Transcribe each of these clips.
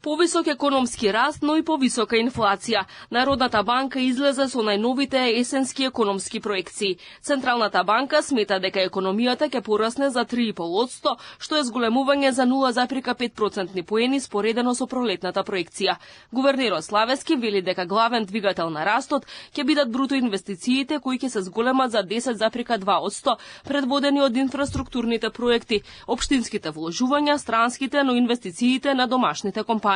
Повисок економски раст, но и повисока инфлација. Народната банка излезе со најновите есенски економски проекции. Централната банка смета дека економијата ќе порасне за 3,5%, што е зголемување за 0,5% поени споредено со пролетната проекција. Гувернерот Славески вели дека главен двигател на растот ќе бидат бруто инвестициите кои ќе се зголемат за 10,2%, предводени од инфраструктурните проекти, општинските вложувања, странските, но инвестициите на домашните компании.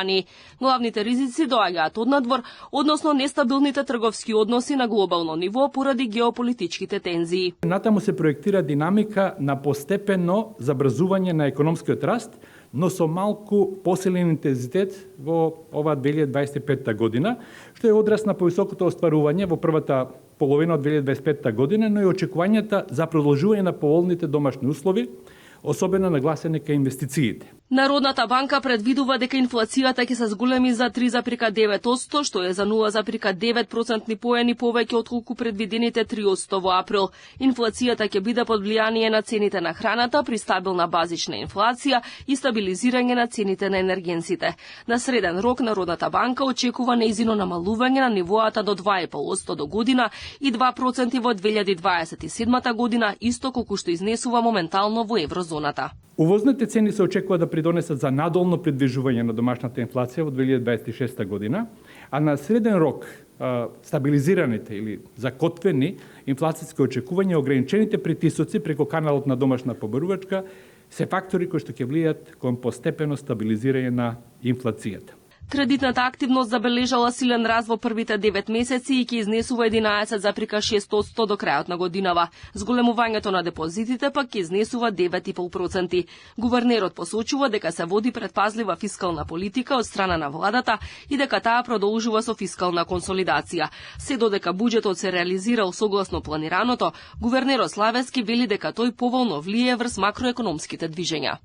Главните ризици доаѓаат однадвор, односно нестабилните трговски односи на глобално ниво поради геополитичките тензии. Натаму се проектира динамика на постепено забрзување на економскиот раст, но со малку посилен интензитет во оваа 2025 година, што е одраз на повисокото остварување во првата половина од 2025 година, но и очекувањата за продолжување на поволните домашни услови, особено нагласени кај инвестициите. Народната банка предвидува дека инфлацијата ќе се зголеми за 3,9%, што е за 0,9% поени повеќе отколку предвидените 3% во април. Инфлацијата ќе биде под влијание на цените на храната при стабилна базична инфлација и стабилизирање на цените на енергенсите. На среден рок Народната банка очекува нејзино намалување на нивоата до 2,5% до година и 2% во 2027 година, исто колку што изнесува моментално во еврозоната. Увозните цени се очекува да придонесат за надолно придвижување на домашната инфлација во 2026 година, а на среден рок стабилизираните или закотвени инфлацијски очекувања и ограничените притисоци преку каналот на домашна побарувачка се фактори кои што ќе влијат кон постепено стабилизирање на инфлацијата. Кредитната активност забележала силен раст во првите 9 месеци и ќе изнесува 11,6% до крајот на годинава. Зголемувањето на депозитите пак ќе изнесува 9,5%. Гувернерот посочува дека се води предпазлива фискална политика од страна на владата и дека таа продолжува со фискална консолидација. Се додека буџетот се реализирал согласно планираното, гувернерот Славески вели дека тој поволно влие врз макроекономските движења.